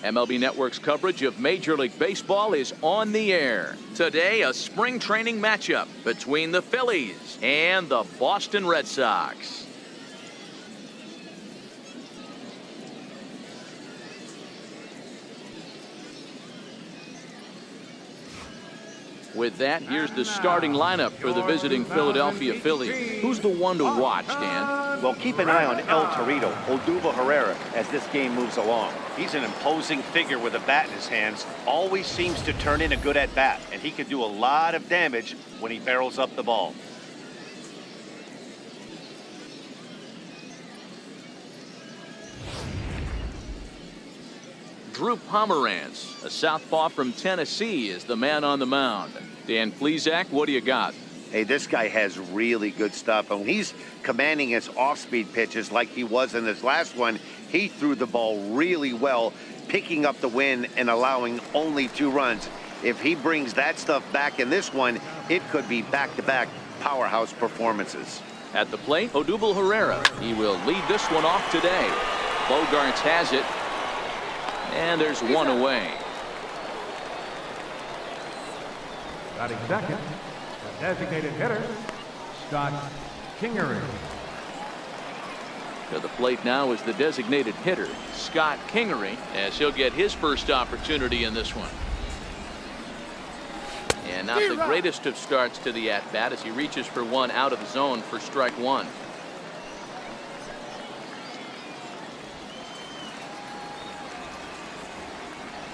MLB Network's coverage of Major League Baseball is on the air. Today, a spring training matchup between the Phillies and the Boston Red Sox. With that, here's the starting lineup for the visiting Philadelphia Phillies. Who's the one to watch, Dan? Well, keep an eye on El Torito, Odubel Herrera, as this game moves along. He's an imposing figure with a bat in his hands. Always seems to turn in a good at-bat, and he can do a lot of damage when he barrels up the ball. Drew Pomeranz, a southpaw from Tennessee, is the man on the mound. Dan Plesac, what do you got? Hey, this guy has really good stuff, and he's commanding his off-speed pitches like he was in his last one. He threw the ball really well, picking up the win and allowing only 2 runs. If he brings that stuff back in this one, it could be back-to-back powerhouse performances. At the plate, Odubel Herrera. He will lead this one off today. Bogarts has it. And there's one away. Batting second, the designated hitter, Scott Kingery. To the plate now is the designated hitter, Scott Kingery, as he'll get his first opportunity in this one. And not the greatest of starts to the at-bat as he reaches for one out of the zone for strike 1.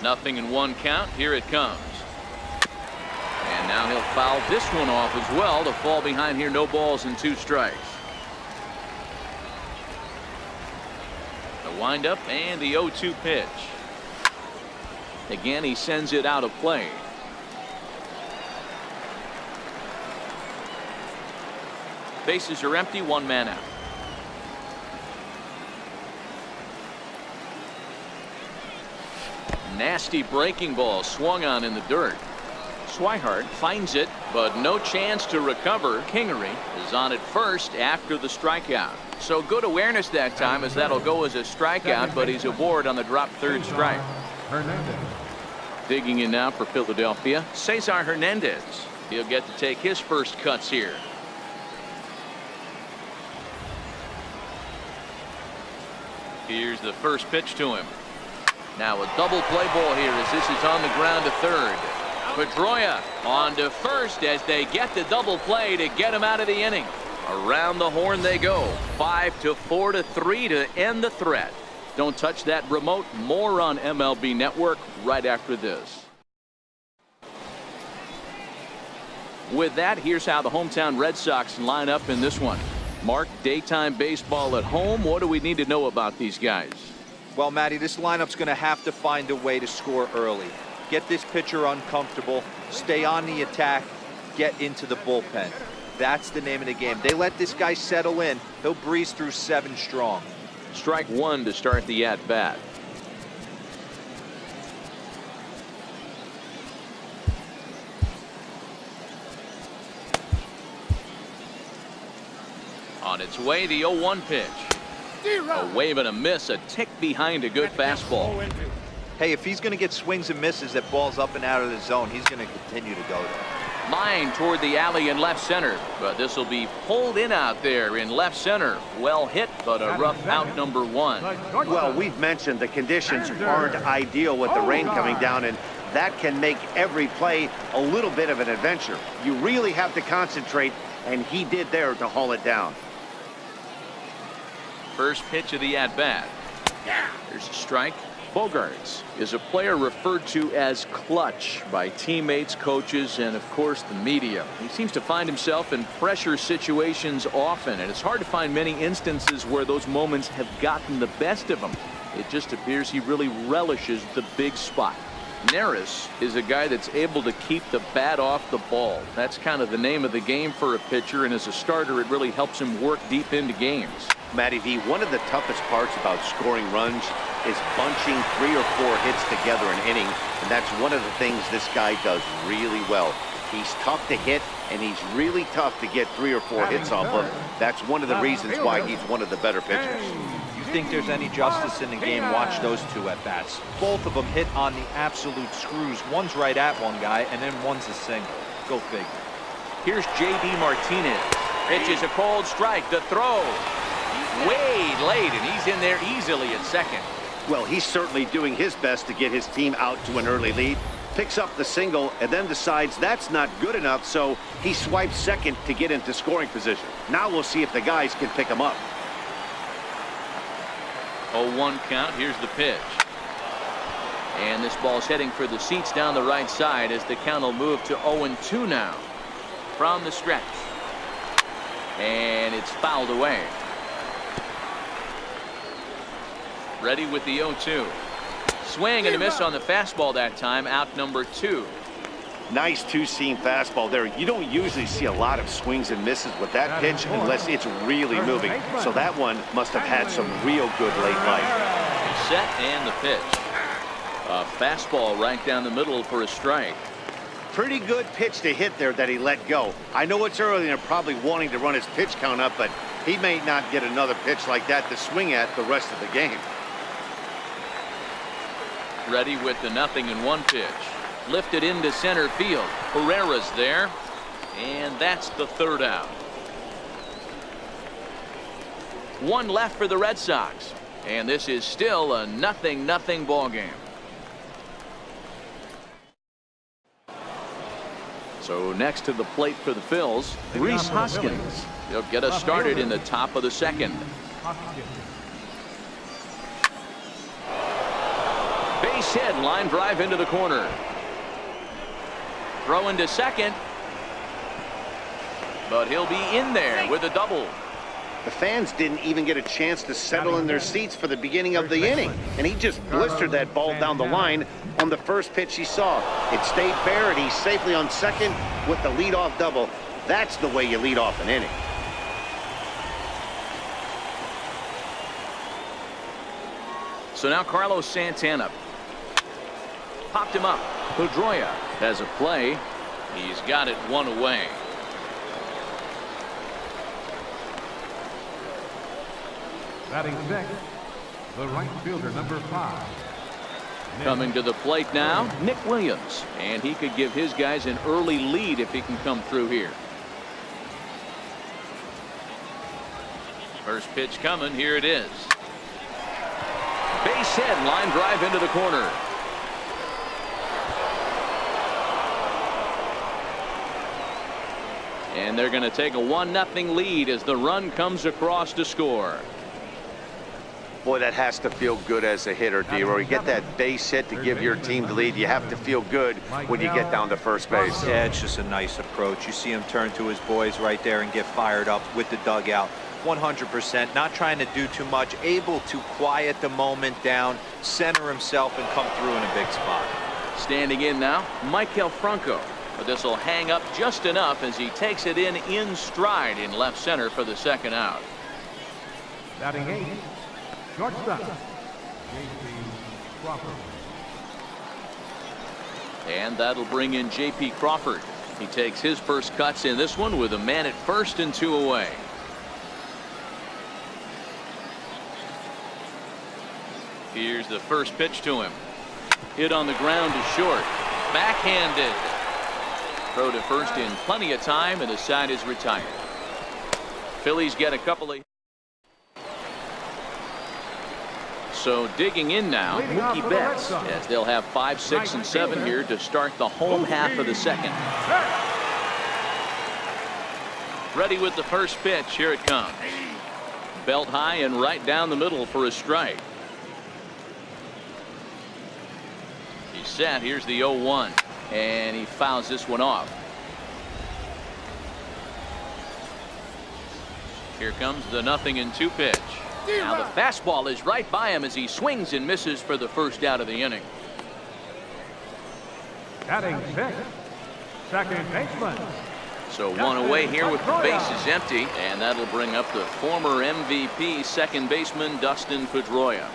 Nothing in 1 count. Here it comes. And now he'll foul this one off as well to fall behind here. No balls and 2 strikes. The windup and the 0-2 pitch. Again, he sends it out of play. Bases are empty. 1 man out. Nasty breaking ball swung on in the dirt. Swihart finds it, but no chance to recover. Kingery is on at first after the strikeout. So good awareness that time, as that'll go as a strikeout, but he's aboard on the drop 3rd strike. Digging in now for Philadelphia, Cesar Hernandez. He'll get to take his first cuts here. Here's the first pitch to him. Now a double play ball here as this is on the ground to 3rd. Pedroia on to 1st as they get the double play to get him out of the inning. Around the horn they go. 5-4 to 3 to end the threat. Don't touch that remote. More on MLB Network right after this. With that, here's how the hometown Red Sox line up in this one. Mark, daytime baseball at home. What do we need to know about these guys? Well, Matty, this lineup's going to have to find a way to score early. Get this pitcher uncomfortable, stay on the attack, get into the bullpen. That's the name of the game. They let this guy settle in, he'll breeze through 7 strong. Strike 1 to start the at-bat. On its way, the 0-1 pitch. A wave and a miss, a tick behind a good fastball. Hey, if he's going to get swings and misses at balls up and out of the zone, he's going to continue to go there. Line toward the alley in left center, but this will be pulled in out there in left center. Well hit, but a rough out number 1. Well, we've mentioned the conditions aren't ideal with the rain coming down, and that can make every play a little bit of an adventure. You really have to concentrate, and he did there to haul it down. First pitch of the at-bat. There's a strike. Bogarts is a player referred to as clutch by teammates, coaches, and of course the media. He seems to find himself in pressure situations often, and it's hard to find many instances where those moments have gotten the best of him. It just appears he really relishes the big spot. Neris is a guy that's able to keep the bat off the ball. That's kind of the name of the game for a pitcher, and as a starter, it really helps him work deep into games. Matty V, one of the toughest parts about scoring runs is bunching 3 or 4 hits together an inning, and that's one of the things this guy does really well. He's tough to hit, and he's really tough to get 3 or 4 hits off of. That's one of the reasons why he's one of the better pitchers. think there's any justice in the game, watch those two at bats. Both of them hit on the absolute screws. One's right at one guy, and then one's a single. Go figure. Here's J.D. Martinez. Pitches a cold strike. The throw. Way late, and he's in there easily at second. Well, he's certainly doing his best to get his team out to an early lead. Picks up the single and then decides that's not good enough, so he swipes second to get into scoring position. Now we'll see if the guys can pick him up. 0-1 count. Here's the pitch. And this ball's heading for the seats down the right side as the count will move to 0-2 now from the stretch. And it's fouled away. Ready with the 0-2. Swing and a miss on the fastball that time. Out number 2. Nice two-seam fastball there. You don't usually see a lot of swings and misses with that pitch unless it's really moving. So that one must have had some real good late life. Set and the pitch. A fastball right down the middle for a strike. Pretty good pitch to hit there that he let go. I know it's early and they're probably wanting to run his pitch count up, but he may not get another pitch like that to swing at the rest of the game. Ready with the 0-1 pitch. Lifted into center field. Herrera's there. And that's the third out. One left for the Red Sox. And this is still a 0-0 ball game. So next to the plate for the Phils, Rhys Hoskins. He'll get us started in the top of the second. Base hit, line drive into the corner. Throw into second. But he'll be in there with a double. The fans didn't even get a chance to settle in their seats for the beginning of the inning. And he just blistered that ball down the line on the first pitch he saw. It stayed fair, and he's safely on second with the leadoff double. That's the way you lead off an inning. So now Carlos Santana. Popped him up. Pedroia has a play. He's got it one away. Batting sixth, the right fielder, number 5. Coming to the plate now, Nick Williams. And he could give his guys an early lead if he can come through here. First pitch coming. Here it is. Base hit, line drive into the corner. And they're going to take a 1-0 lead as the run comes across to score. Boy, that has to feel good as a hitter, D-Roy. You get that base hit to give your team the lead. You have to feel good when you get down to first base. Yeah, it's just a nice approach. You see him turn to his boys right there and get fired up with the dugout. 100%, not trying to do too much, able to quiet the moment down, center himself, and come through in a big spot. Standing in now, Maikel Franco. But this will hang up just enough as he takes it in stride in left center for the second out. Batting 8, shortstop, J.P. Crawford. And that'll bring in J.P. Crawford. He takes his first cuts in this one with a man at first and 2 away. Here's the first pitch to him. Hit on the ground to short. Backhanded. Throw to first in plenty of time, and the side is retired. Phillies get a couple of. So digging in now, Mookie Betts, as they'll have 5, 6, and 7 here to start the home half of the second. Ready with the first pitch. Here it comes. Belt high and right down the middle for a strike. He's set. Here's the 0-1. And he fouls this one off. Here comes the 0-2 pitch. Now the fastball is right by him as he swings and misses for the first out of the inning. Batting sixth, second baseman. So one away here with the bases empty, and that'll bring up the former MVP second baseman Dustin Pedroia.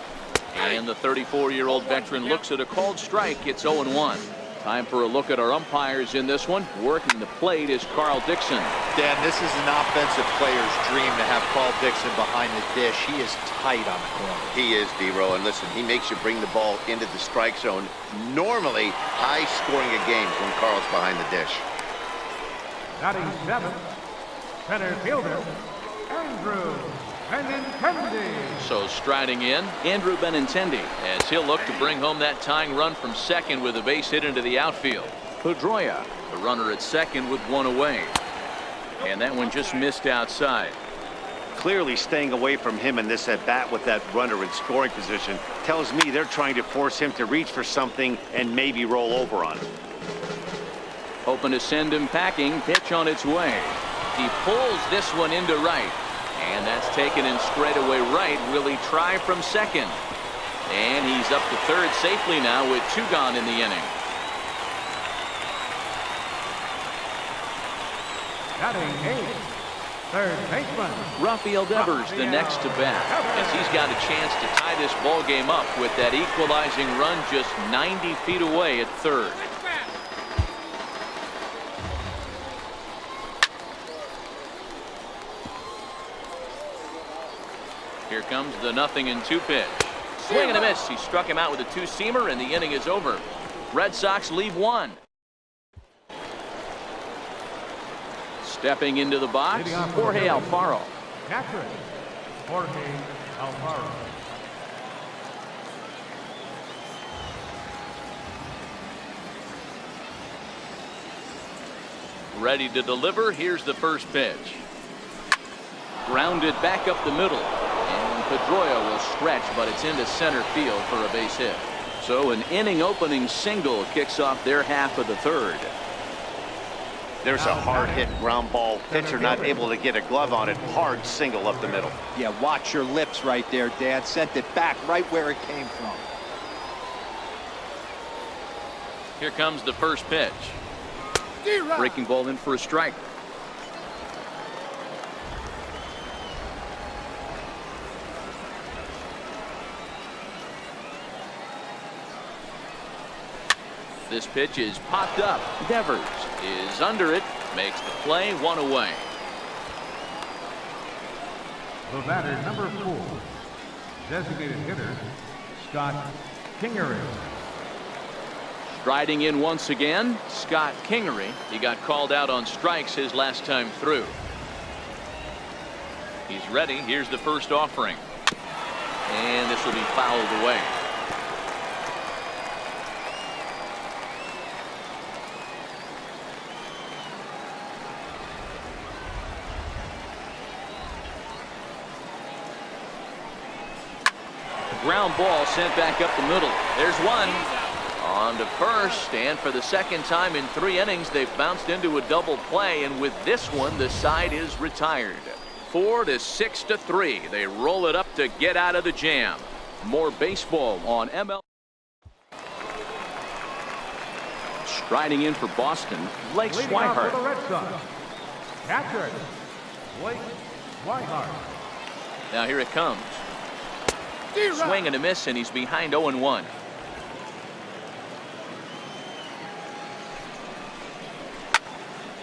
And the 34-year-old veteran looks at a called strike. It's 0-1. Time for a look at our umpires in this one. Working the plate is Carl Dixon. Dan, this is an offensive player's dream to have Carl Dixon behind the dish. He is tight on the corner. He is, D-Row, and listen, he makes you bring the ball into the strike zone. Normally, high-scoring a game when Carl's behind the dish. Batting seventh, center fielder, Andrew Benintendi. So striding in, Andrew Benintendi, as he'll look to bring home that tying run from second with a base hit into the outfield. Pedroia, the runner at second with one away. And that one just missed outside. Clearly staying away from him in this at-bat with that runner in scoring position tells me they're trying to force him to reach for something and maybe roll over on it. Hoping to send him packing. Pitch on its way. He pulls this one into right. And that's taken in straightaway right. Will he try from second? And he's up to third safely now with two gone in the inning. Batting eighth, third baseman, Rafael Devers the next to bat, as he's got a chance to tie this ball game up with that equalizing run just 90 feet away at third. Here comes the 0-2 pitch. Swing and a miss. He struck him out with a two-seamer, and the inning is over. Red Sox leave one. Stepping into the box, Jorge Alfaro. catcher, Jorge Alfaro. Ready to deliver. Here's the first pitch. Grounded back up the middle. And Pedroia will stretch, but it's into center field for a base hit. So an inning opening single kicks off their half of the third. There's a hard hit ground ball. Pitcher not able to get a glove on it. Hard single up the middle. Yeah, watch your lips right there, Dad. Sent it back right where it came from. Here comes the first pitch. Breaking ball in for a strike. This pitch is popped up. Devers is under it. Makes the play, one away. The batter, number 4, designated hitter, Scott Kingery. Striding in once again, Scott Kingery. He got called out on strikes his last time through. He's ready. Here's the first offering. And this will be fouled away. Ground ball sent back up the middle. There's one. On to first, and for the second time in 3 innings, they've bounced into a double play, and with this one, the side is retired. 4-6-3. They roll it up to get out of the jam. More baseball on MLB. Striding in for Boston, Blake Leading off Swihart. for the Red Sox, catcher, Blake Swihart. Now here it comes. Swing and a miss, and he's behind 0-1.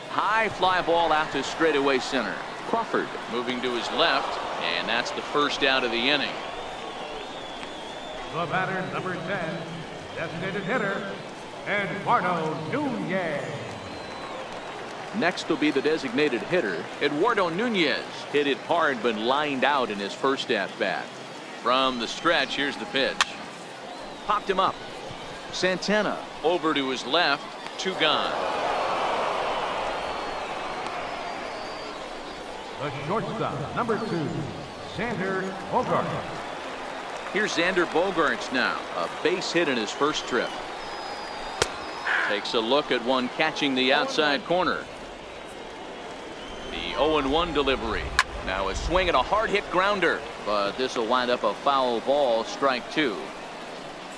High fly ball out to straightaway center. Crawford moving to his left, and that's the first out of the inning. The batter, number 10, designated hitter, Eduardo Nunez. Next will be the designated hitter, Eduardo Nunez. Hit it hard, but lined out in his first at-bat. From the stretch, here's the pitch. Popped him up. Santana over to his left, 2 gone. The shortstop, number 2, Xander Bogaerts. Here's Xander Bogaerts now, a base hit in his first trip. Takes a look at one catching the outside corner. The 0-1 delivery. Now a swing and a hard hit grounder, but this will wind up a foul ball, strike 2.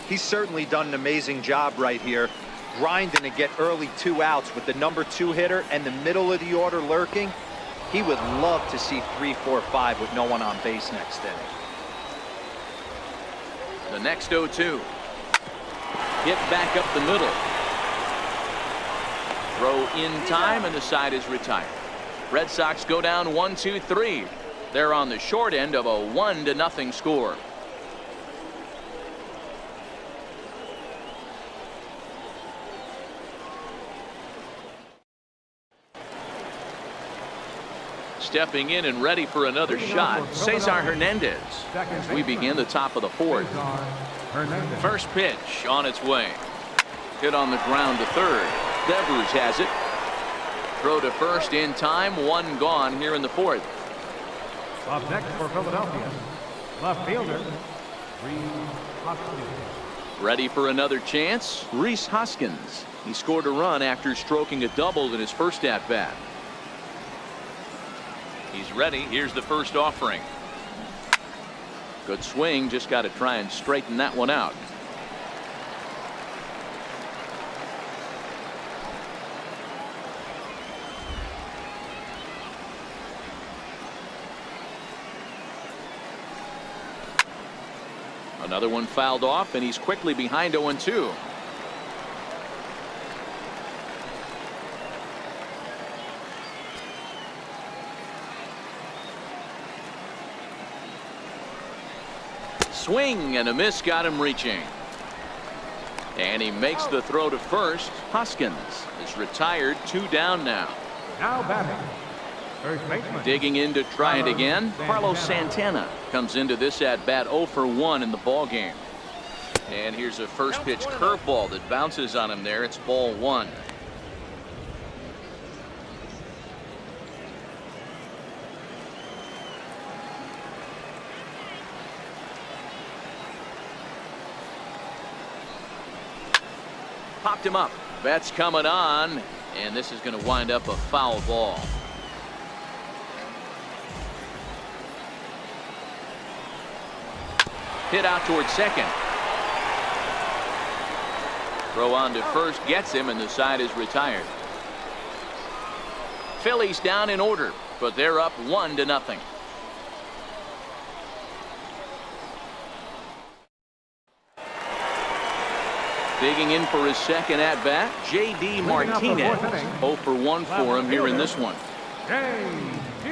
He's certainly done an amazing job right here, grinding to get early 2 outs with the number 2 hitter and the middle of the order lurking. He would love to see 3, 4, 5 with no one on base next inning. The next 0-2. Hit back up the middle. Throw in time, and the side is retired. Red Sox go down 1-2-3. They're on the short end of a 1-0 score. Stepping in and ready for another shot, Cesar Hernandez, as we begin the top of the fourth. First pitch on its way. Hit on the ground to third. Devers has it. Throw to first in time. One gone here in the fourth. Up next for Philadelphia, left fielder, Rhys Hoskins. Ready for another chance, Rhys Hoskins. He scored a run after stroking a double in his first at bat. He's ready. Here's the first offering. Good swing. Just got to try and straighten that one out. Another one fouled off, and he's quickly behind 0-2. Swing and a miss got him reaching. And he makes the throw to first. Hoskins is retired, 2 down now. Now batting, first baseman. Digging in to try it again. Carlos Santana comes into this at bat 0 for 1 in the ball game. And here's a first pitch curveball that bounces on him there. It's ball 1. Popped him up. That's coming on, and this is going to wind up a foul ball. Hit out towards second. Throw on to first gets him, and the side is retired. Phillies down in order, but they're up 1-0. Digging in for his second at bat, J.D. Martinez. 0 for 1 for him here in this one. J.D.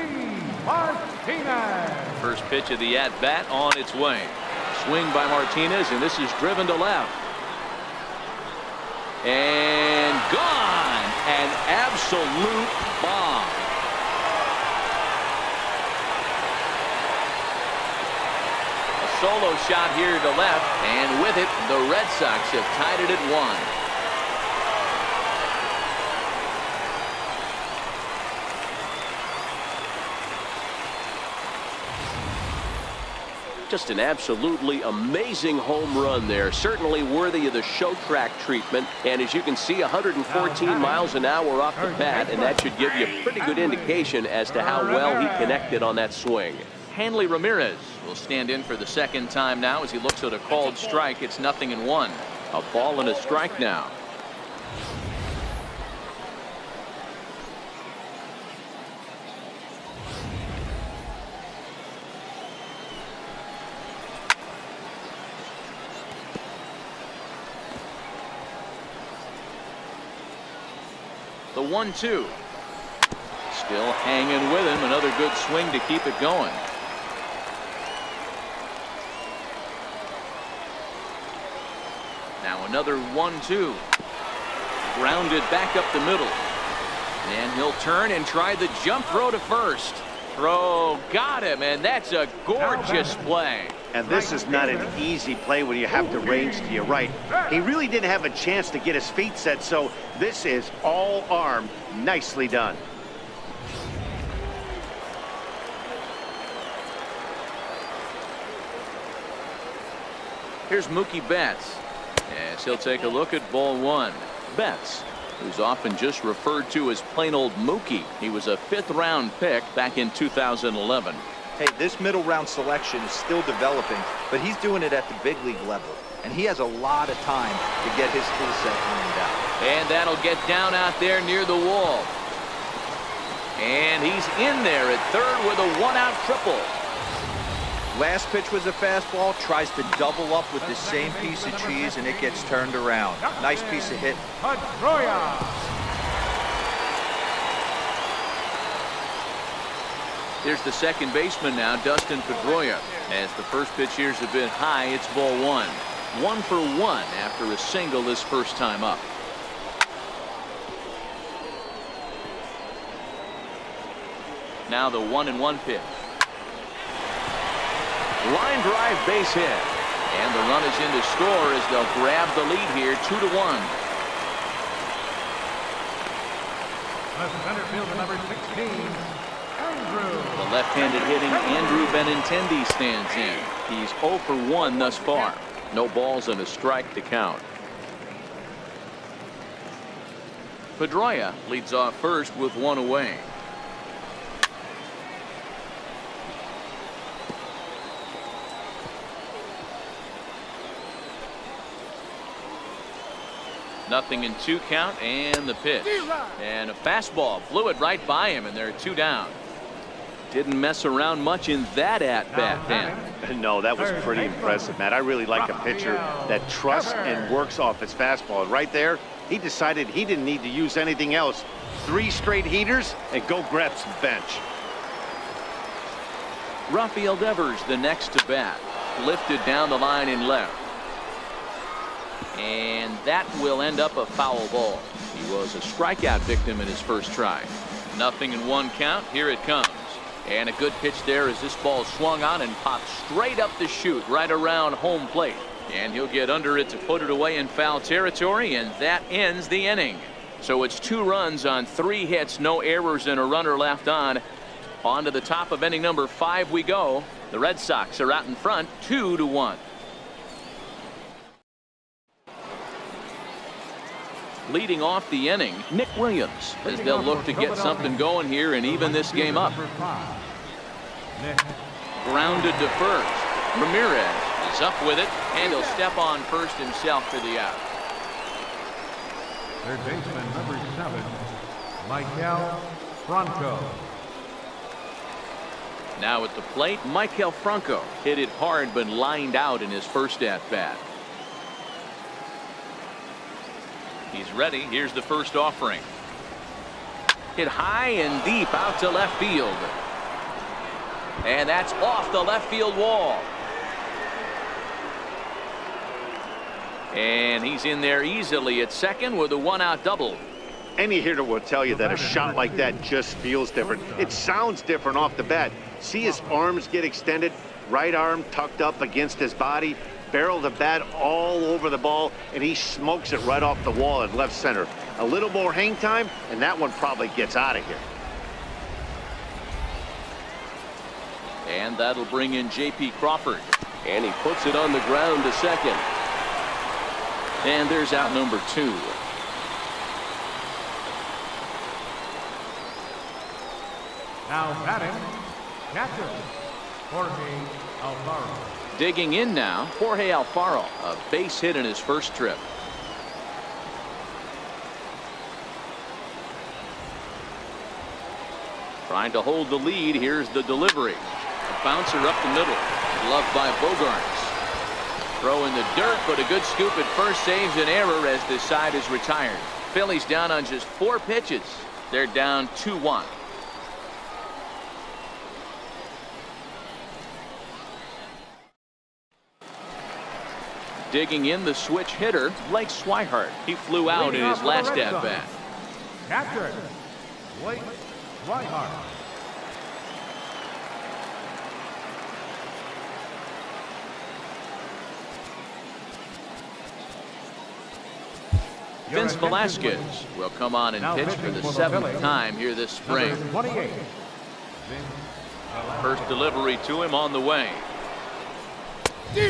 Martinez. First pitch of the at bat on its way. Swing by Martinez, and this is driven to left. And gone. An absolute bomb. Solo shot here to left, and with it, the Red Sox have tied it at 1. Just an absolutely amazing home run there. Certainly worthy of the show track treatment. And as you can see, 114 miles an hour off the bat, and that should give you a pretty good indication as to how well he connected on that swing. Hanley Ramirez will stand in for the second time now as he looks at a called strike. It's 0-1. A ball and a strike now. The 1-2. Still hanging with him. Another good swing to keep it going. Now another 1-2. Grounded back up the middle. And he'll turn and try the jump throw to first. Throw got him, and that's a gorgeous play. And this is not an easy play when you have to range to your right. He really didn't have a chance to get his feet set, so this is all arm. Nicely done. Here's Mookie Betts. As he'll take a look at ball 1. Betts, who's often just referred to as plain old Mookie. He was a 5th round pick back in 2011. Hey, this middle round selection is still developing, but he's doing it at the big league level, and he has a lot of time to get his skill set ironed out. And that'll get down out there near the wall. And he's in there at third with a 1-out triple. Last pitch was a fastball, tries to double up with the same piece of cheese, and it gets turned around. Nice piece of hit. Pedroia. Here's the second baseman now, Dustin Pedroia. As the first pitch here is a bit high, it's ball one. 1 for 1 after a single his first time up. Now the 1-1 pitch. Line drive, base hit. And the run is in to score as they'll grab the lead here, 2-1. The center fielder, number 16, Andrew. The left-handed hitting Andrew Benintendi stands in. He's 0 for 1 thus far. No balls and a strike to count. Pedroia leads off first with 1 away. Nothing in 2 count, and the pitch. And a fastball blew it right by him, and there are 2 down. Didn't mess around much in that at-bat, Dan. No, that was pretty impressive, Matt. I really like a pitcher that trusts and works off his fastball. Right there, he decided he didn't need to use anything else. 3 straight heaters and go grab some bench. Rafael Devers, the next to bat. Lifted down the line in left. And that will end up a foul ball. He was a strikeout victim in his first try. Nothing in 1 count. Here it comes. And a good pitch there as this ball swung on and popped straight up the chute right around home plate. And he'll get under it to put it away in foul territory, and that ends the inning. So it's 2 runs on 3 hits, no errors, and a runner left on. On to the top of inning number 5 we go. The Red Sox are out in front, 2-1. Leading off the inning, Nick Williams, as they'll look to get something going here and even this game up. Grounded to first. Ramirez is up with it, and he'll step on first himself for the out. Third baseman, number 7, Michael Franco. Now at the plate, Michael Franco hit it hard but lined out in his first at-bat. He's ready. Here's the first offering. Hit high and deep out to left field. And that's off the left field wall. And he's in there easily at second with a 1-out double. Any hitter will tell you that a shot like that just feels different. It sounds different off the bat. See his arms get extended, right arm tucked up against his body, barrel the bat all over the ball, and he smokes it right off the wall in left center. A little more hang time, and that one probably gets out of here. And that'll bring in J.P. Crawford. And he puts it on the ground to second. And there's out number 2. Now batting, catcher, Jorge Alvaro. Digging in now, Jorge Alfaro, a base hit in his first trip. Trying to hold the lead. Here's the delivery. A bouncer up the middle. Gloved by Bogarts. Throw in the dirt, but a good scoop at first saves an error as this side is retired. Phillies down on just 4 pitches. They're down 2-1. Digging in, the switch hitter, Blake Swihart. He flew out in his last at-bat. Catcher, Blake Swihart. Vince Velasquez will come on and pitch for the 7th time here this spring. First delivery to him on the way.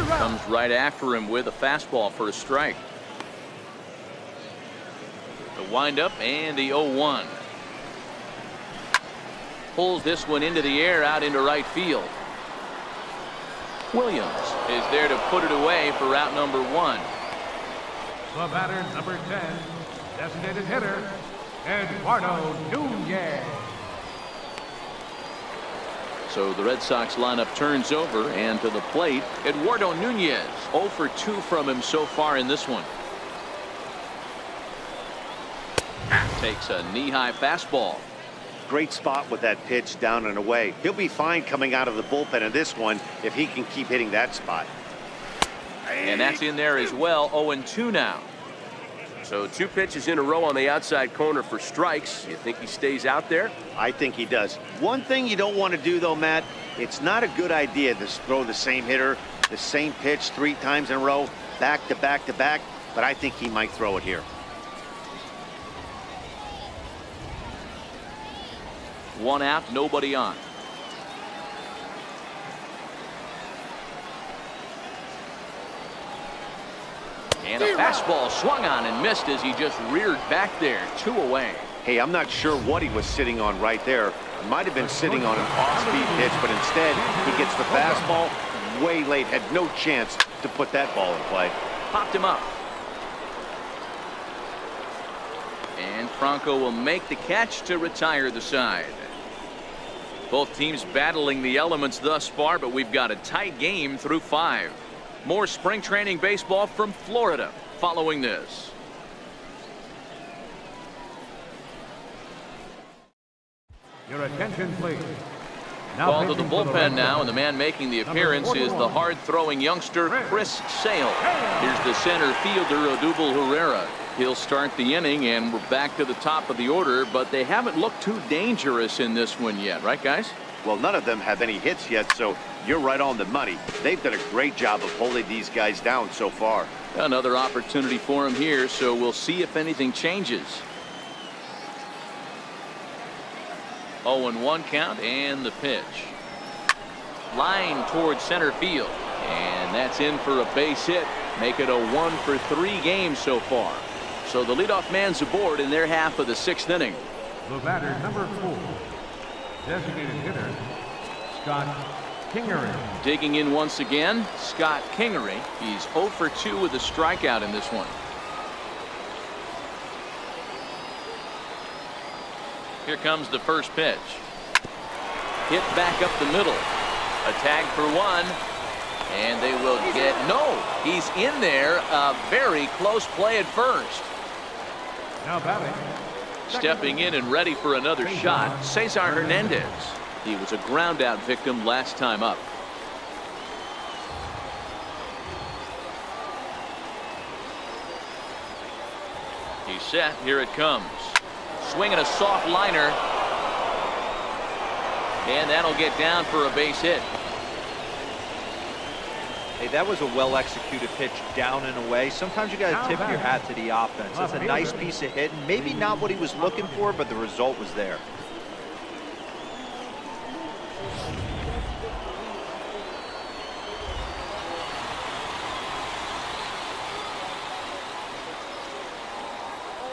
Comes right after him with a fastball for a strike. The windup and the 0-1. Pulls this one into the air out into right field. Williams is there to put it away for out number 1. The batter, number 10, designated hitter, Eduardo Nunez. So the Red Sox lineup turns over, and to the plate, Eduardo Nunez. 0 for 2 from him so far in this one. Takes a knee-high fastball. great spot with that pitch down and away. He'll be fine coming out of the bullpen in this one if he can keep hitting that spot. And that's in there as well. 0-2 now. So 2 pitches in a row on the outside corner for strikes. You think he stays out there? I think he does. One thing you don't want to do, though, Matt, it's not a good idea to throw the same hitter, the same pitch 3 times in a row, back to back to back, but I think he might throw it here. 1 out, nobody on. And a fastball swung on and missed as he just reared back there. 2 away. Hey, I'm not sure what he was sitting on right there. Might have been sitting on an off-speed pitch, but instead he gets the fastball way late. Had no chance to put that ball in play. Popped him up. And Franco will make the catch to retire the side. Both teams battling the elements thus far, but we've got a tight game through 5. More spring training baseball from Florida following this. Your attention, please. Called to the pitching for bullpen Red now, Sox, and the man making the number appearance is 41. the hard-throwing youngster Chris Sale. Here's the center fielder Odubel Herrera. He'll start the inning, and we're back to the top of the order, but they haven't looked too dangerous in this one yet, right, guys? Well, none of them have any hits yet, so you're right on the money. They've done a great job of holding these guys down so far. Another opportunity for him here, so we'll see if anything changes. 0-1 count, and the pitch. Line towards center field, and that's in for a base hit. Make it a 1-for-3 game so far. So the leadoff man's aboard in their half of the 6th inning. The batter, number 4, designated hitter, Scott Kingery. Digging in once again, Scott Kingery. He's 0-for-2 with a strikeout in this one. Here comes the first pitch. Hit back up the middle. A tag for 1. And they will get, no, he's in there. A very close play at first. Now batting. Stepping in and ready for another shot, Cesar Hernandez. He was a ground out victim last time up. He's set. Here it comes. Swinging a soft liner. And that'll get down for a base hit. Hey, that was a well-executed pitch down and away. Sometimes you got to tip your hat to the offense. That's a nice piece of hitting. Maybe not what he was looking for, but the result was there.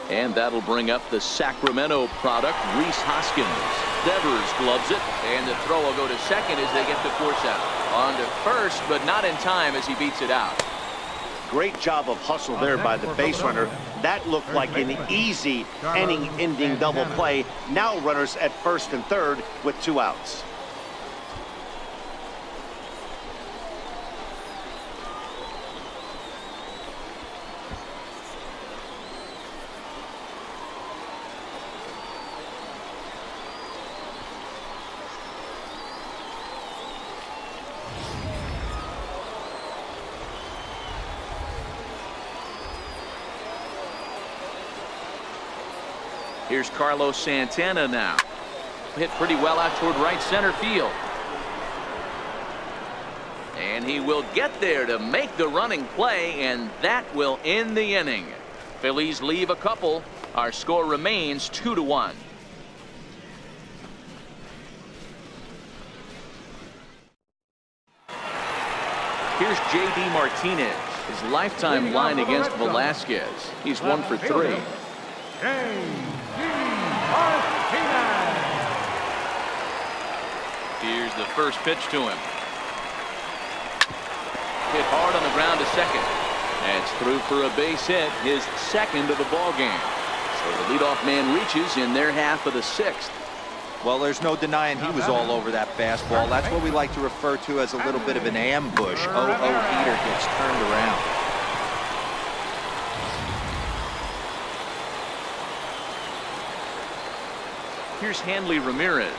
And that'll bring up the Sacramento product, Rhys Hoskins. Devers gloves it, and the throw will go to second as they get the force out. On to first, but not in time as he beats it out. Great job of hustle there by the base runner. That looked like an easy inning-ending double play. Now runners at first and third with 2 outs. Here's Carlos Santana now. Hit pretty well out toward right center field. And he will get there to make the running play, and that will end the inning. Phillies leave a couple. Our score remains 2-1. Here's J.D. Martinez. His lifetime line against Velasquez. He's 1-for-3. Here's the first pitch to him. Hit hard on the ground to second. That's through for a base hit, his second of the ball game. So the leadoff man reaches in their half of the 6th. Well, there's no denying he was all over that fastball. That's what we like to refer to as a little bit of an ambush. 0-0 heater gets turned around. Here's Hanley Ramirez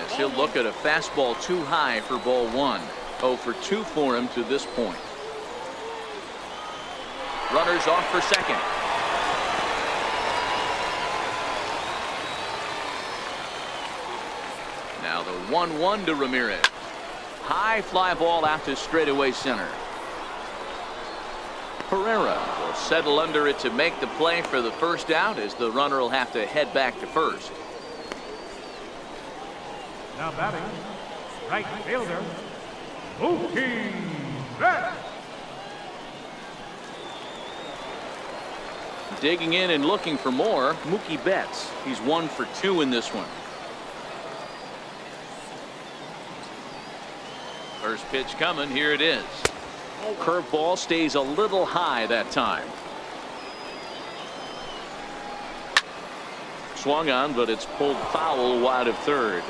as he'll look at a fastball too high for ball 1. 0 for 2 for him to this point. Runners off for second. Now the 1-1 to Ramirez. High fly ball out to straightaway center. Pereira will settle under it to make the play for the first out, as the runner will have to head back to first. Now batting, right fielder, Mookie Betts. Digging in and looking for more, Mookie Betts. He's 1 for 2 in this one. First pitch coming. Here it is. Curveball stays a little high that time. Swung on, but it's pulled foul wide of third.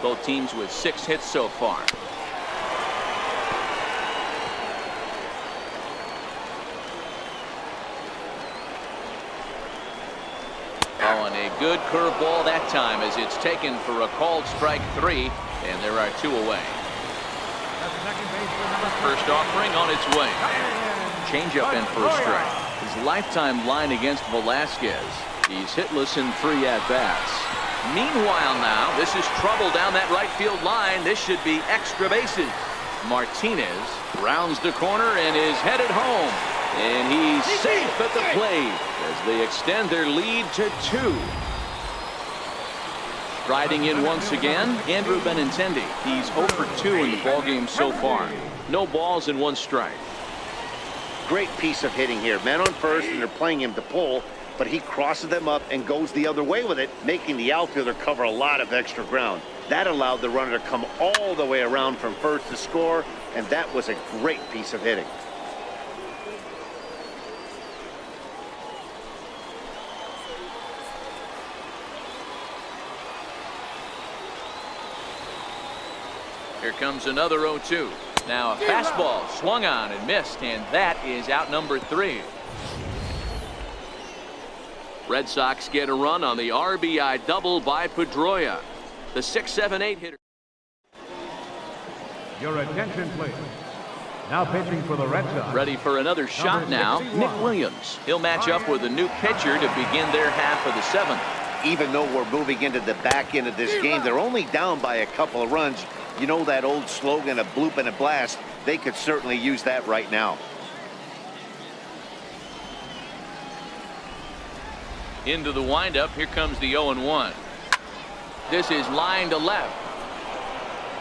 Both teams with 6 hits so far. Oh, and a good curveball that time, as it's taken for a called strike 3, and there are 2 away. First offering on its way. Changeup in for a strike. His lifetime line against Velasquez. He's hitless in 3 at-bats. Meanwhile now, this is trouble down that right field line. This should be extra bases. Martinez rounds the corner and is headed home. And he's safe at the plate as they extend their lead to 2. Riding in once again, Andrew Benintendi. He's 0 for 2 in the ballgame so far. No balls and 1 strike. Great piece of hitting here. Man on first, and they're playing him to pull, but he crosses them up and goes the other way with it, making the outfielder cover a lot of extra ground. That allowed the runner to come all the way around from first to score, and that was a great piece of hitting. Here comes another 0-2. Now a fastball swung on and missed, and that is out number 3. Red Sox get a run on the RBI double by Pedroia. The 6-7-8 hitter. Your attention, please. Now pitching for the Red Sox. Ready for another shot now, Nick Williams. He'll match up with a new pitcher to begin their half of the 7th. Even though we're moving into the back end of this game, they're only down by a couple of runs. You know that old slogan, a bloop and a blast? They could certainly use that right now. Into the windup. Here comes the 0-1. This is line to left.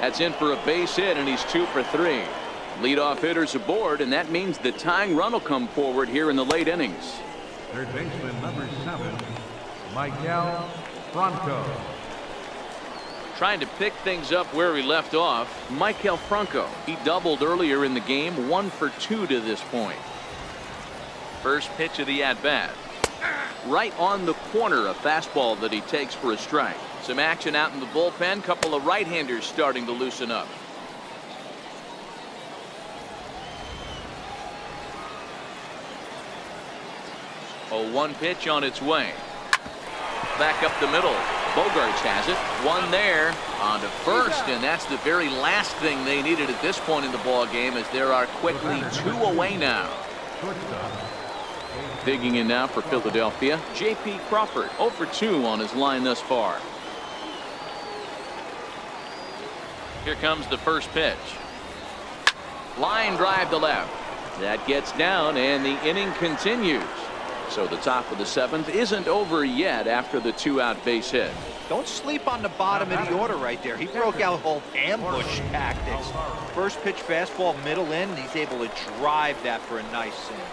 That's in for a base hit, and he's 2 for 3. Leadoff hitters aboard, and that means the tying run will come forward here in the late innings. Third baseman number 7, Michael Franco. Trying to pick things up where he left off, Michael Franco. He doubled earlier in the game, 1 for 2 to this point. First pitch of the at-bat. Right on the corner, a fastball that he takes for a strike. Some action out in the bullpen. Couple of right-handers starting to loosen up. A 1 pitch on its way. Back up the middle. Bogarts has it. 1 there on to first, and that's the very last thing they needed at this point in the ball game, as there are quickly 2 away now. Digging in now for Philadelphia, J.P. Crawford, 0 for 2 on his line thus far. Here comes the first pitch. Line drive to left. That gets down, and the inning continues. So the top of the 7th isn't over yet after the 2-out base hit. Don't sleep on the bottom of the order right there. He broke out whole ambush tactics. First pitch fastball middle in, and he's able to drive that for a nice single.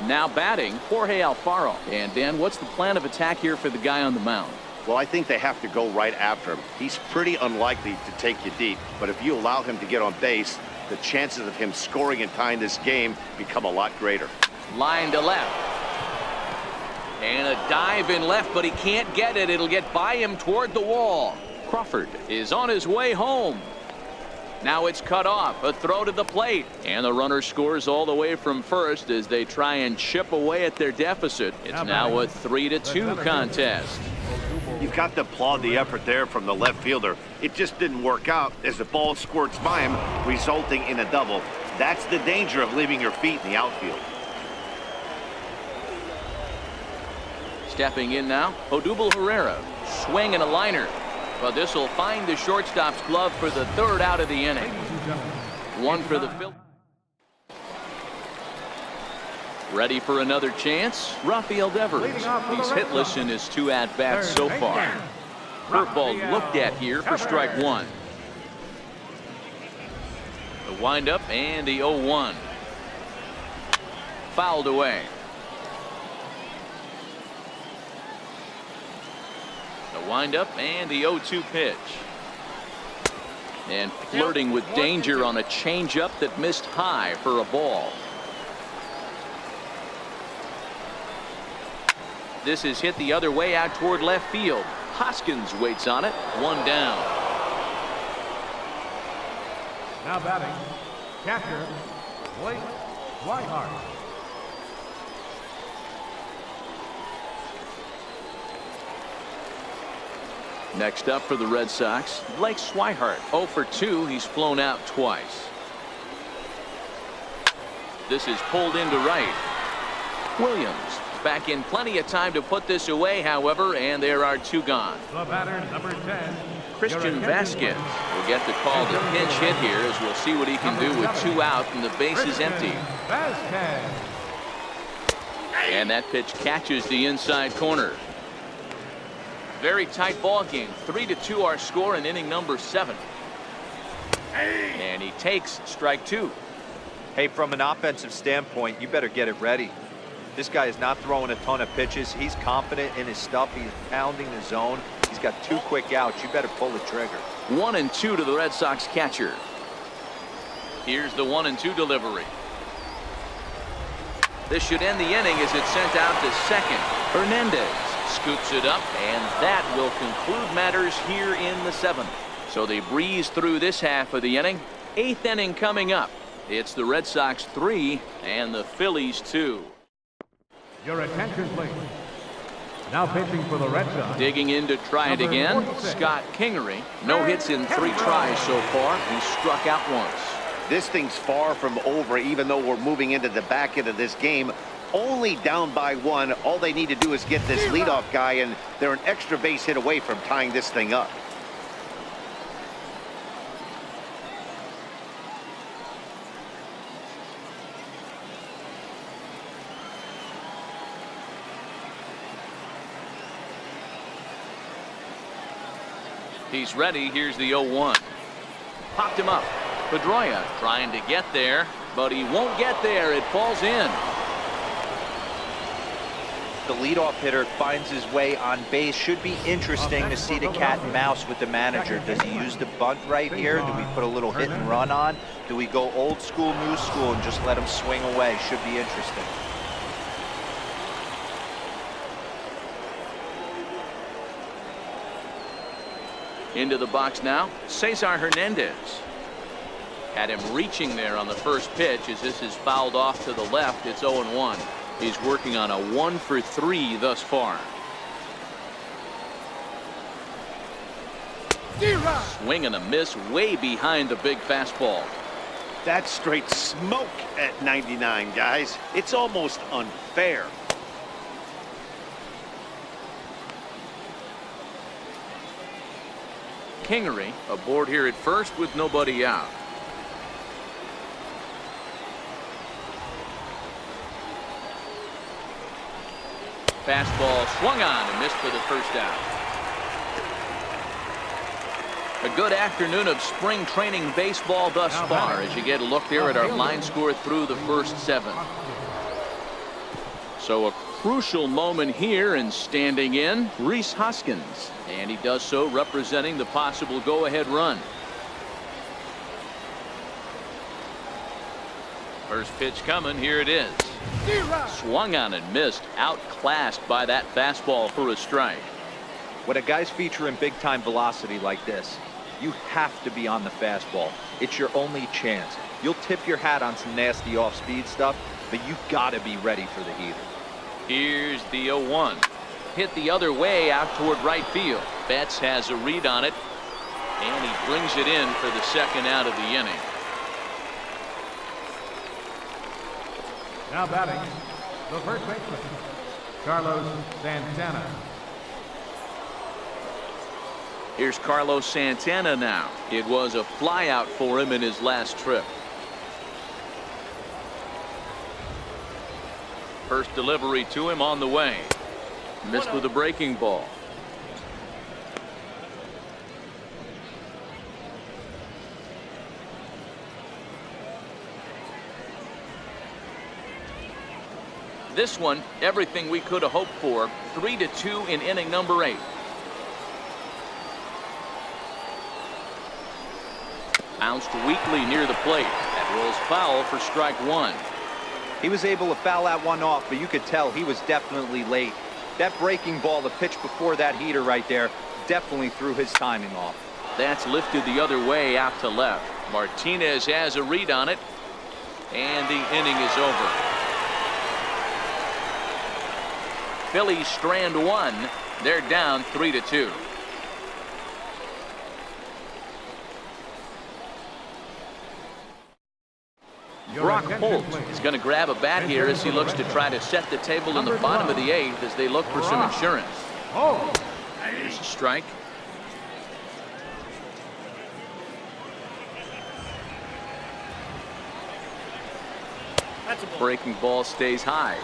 Now batting, Jorge Alfaro. And Dan, what's the plan of attack here for the guy on the mound? Well, I think they have to go right after him. He's pretty unlikely to take you deep, but if you allow him to get on base, the chances of him scoring and tying this game become a lot greater. Line to left. And a dive in left, but he can't get it. It'll get by him toward the wall. Crawford is on his way home. Now it's cut off. A throw to the plate. And the runner scores all the way from first as they try and chip away at their deficit. It's now a 3-2 contest. You've got to applaud the effort there from the left fielder. It just didn't work out as the ball squirts by him, resulting in a double. That's the danger of leaving your feet in the outfield. Stepping in now, Odubel Herrera. Swing and a liner. But this will find the shortstop's glove for the third out of the inning. One for the Phillies. Ready for another chance? Rafael Devers. He's hitless in his 2 at-bats so far. Curveball looked at here for strike 1. The windup and the 0-1. Fouled away. The windup and the 0-2 pitch. And flirting with danger on a changeup that missed high for a ball. This is hit the other way out toward left field. Hoskins waits on it. 1 down. Now batting, catcher, Blake Swihart. Next up for the Red Sox, Blake Swihart. 0 for 2. He's flown out twice. This is pulled into right. Williams back in plenty of time to put this away, however, and there are 2 gone. The batter, number 10. Christian Vasquez will get the call to pinch hit here as we'll see what he can do with 2 out and the base is empty. Vasquez. And that pitch catches the inside corner. Very tight ball game. 3-2 our score in inning number 7. And he takes strike 2. Hey, from an offensive standpoint, you better get it ready. This guy is not throwing a ton of pitches. He's confident in his stuff. He's pounding the zone. He's got 2 quick outs. You better pull the trigger. 1-2 to the Red Sox catcher. Here's the 1-2 delivery. This should end the inning as it's sent out to second. Hernandez scoops it up, and that will conclude matters here in the 7th. So they breeze through this half of the inning. 8th inning coming up. It's the Red Sox 3 and the Phillies 2. Your attention, please. Now pitching for the Red Sox. Digging in to try it again, Scott Kingery. No hits in 3 tries so far. He struck out once. This thing's far from over, even though we're moving into the back end of this game. Only down by 1. All they need to do is get this leadoff guy, and they're an extra base hit away from tying this thing up. He's ready. Here's the 0-1. Popped him up. Pedroia trying to get there, but he won't get there. It falls in. The leadoff hitter finds his way on base. Should be interesting to see the cat and mouse with the manager. Does he use the bunt right here? Do we put a little hit and run on? Do we go old school, new school, and just let him swing away? Should be interesting. Into the box now, Cesar Hernandez. Had him reaching there on the first pitch as this is fouled off to the left. It's 0-1. He's working on a 1 for 3 thus far. Swing and a miss way behind the big fastball. That's straight smoke at 99, guys. It's almost unfair. Kingery aboard here at first with nobody out. Fastball swung on and missed for the first out. A good afternoon of spring training baseball thus far as you get a look there at our line score through the first 7. So a crucial moment here, and standing in, Rhys Hoskins. And he does so representing the possible go-ahead run. First pitch coming. Here it is. Swung on and missed. Outclassed by that fastball for a strike. When a guy's featuring big-time velocity like this, You have to be on the fastball. It's your only chance. You'll tip your hat on some nasty off-speed stuff, but you gotta be ready for the heater. Here's the 0-1. Hit the other way out toward right field. Betts has a read on it, and he brings it in for the second out of the inning. Now batting, the first baseman, Carlos Santana. Here's Carlos Santana now. It was a flyout for him in his last trip. First delivery to him on the way. Missed with a breaking ball. This one, everything we could have hoped for. 3-2 in inning number 8. Bounced weakly near the plate. That rolls foul for strike 1. He was able to foul that one off, but you could tell he was definitely late. That breaking ball, the pitch before that heater right there, definitely threw his timing off. That's lifted the other way out to left. Martinez has a read on it, and the inning is over. Phillies strand 1. They're down 3-2. Brock Holt is going to grab a bat here as he looks to try to set the table in the bottom of the 8th as they look for some insurance. Here's a strike. Breaking ball stays high.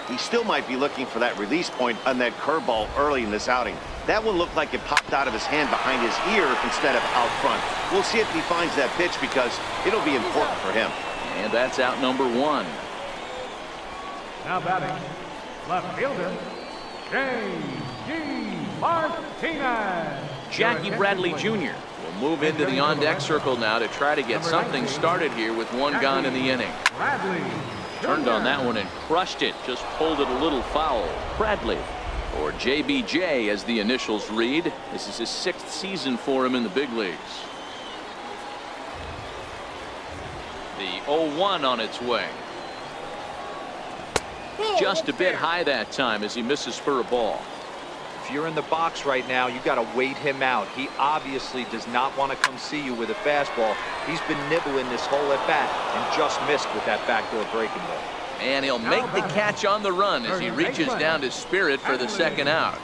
He still might be looking for that release point on that curveball early in this outing. That one looked like it popped out of his hand behind his ear instead of out front. We'll see if he finds that pitch because it'll be important for him. And that's out number 1. Now batting, left fielder, J.G. Martinez. Jackie Bradley Jr. will move into the on-deck circle now to try to get something started here with one gone in the inning. Bradley Turned on that one and crushed it. Just pulled it a little foul. Bradley, or JBJ as the initials read. This is his 6th season for him in the big leagues. The 0-1 on its way. Just a bit high that time as he misses for a ball. If you're in the box right now, you got to wait him out. He obviously does not want to come see you with a fastball. He's been nibbling this whole at bat and just missed with that backdoor breaking ball. And he'll make the catch on the run as he reaches down to Spirit for the second out.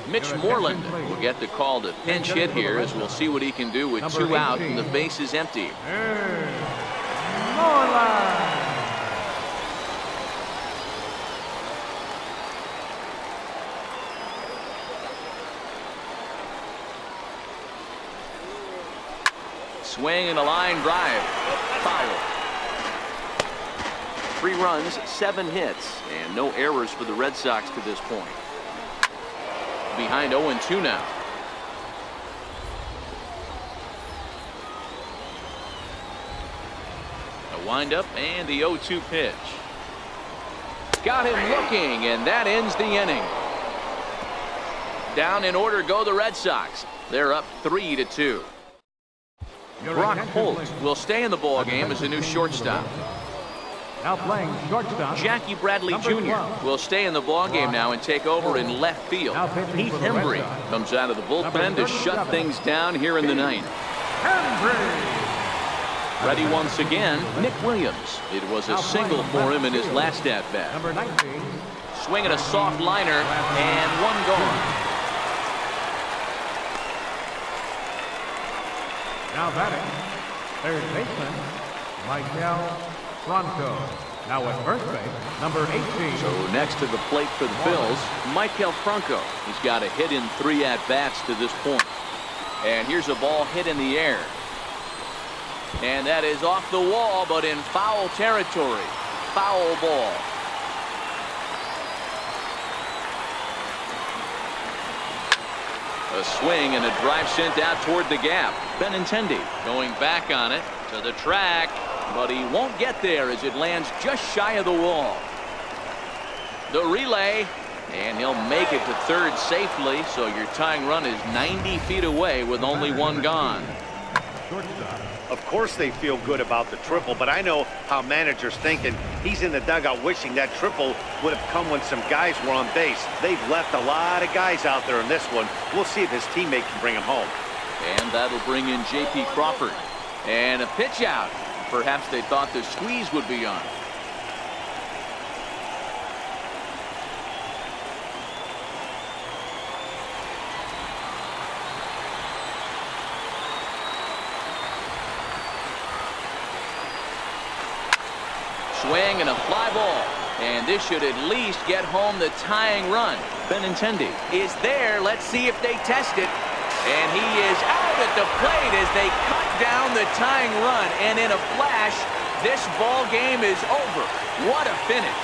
Mitch Moreland will get the call to pinch hit here as we'll see what he can do with 2 out and the base is empty. Swing and a line drive. Foul. 3 runs, 7 hits, and no errors for the Red Sox to this point. Behind 0-2 now. A windup and the 0-2 pitch. Got him looking, and that ends the inning. Down in order go the Red Sox. They're up 3-2. Brock Holt will stay in the ball game as a new shortstop. Now playing shortstop, Jackie Bradley Jr. will stay in the ball game now and take over in left field. Heath Hembry comes out of the bullpen to shut things down here in the 9th. Ready once again, Nick Williams. It was a single for him in his last at bat. number 19. Swinging a soft liner and one gone. Now batting, third baseman, Michael Franco. Now at first base, number 18. So next to the plate for the Phils, Michael Franco. He's got a hit in 3 at-bats to this point. And here's a ball hit in the air. And that is off the wall, but in foul territory. Foul ball. A swing and a drive sent out toward the gap. Benintendi going back on it to the track, but he won't get there as it lands just shy of the wall. The relay And he'll make it to third safely, so your tying run is 90 feet away with only one gone. Shortstop. Of course they feel good about the triple, but I know how managers thinking. He's in the dugout wishing that triple would have come when some guys were on base. They've left a lot of guys out there in this one. We'll see if his teammate can bring him home. And that'll bring in J.P. Crawford. And a pitch out. Perhaps they thought the squeeze would be on. Swing and a fly ball. And this should at least get home the tying run. Benintendi is there. Let's see if they test it. And he is out at the plate as they cut down the tying run. And in a flash, this ball game is over. What a finish.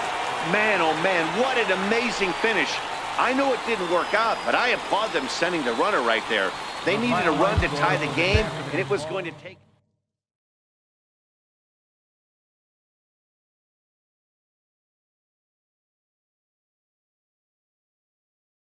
Man, oh man, what an amazing finish. I know it didn't work out, but I applaud them sending the runner right there. They needed a run to tie the game, and it was going to take...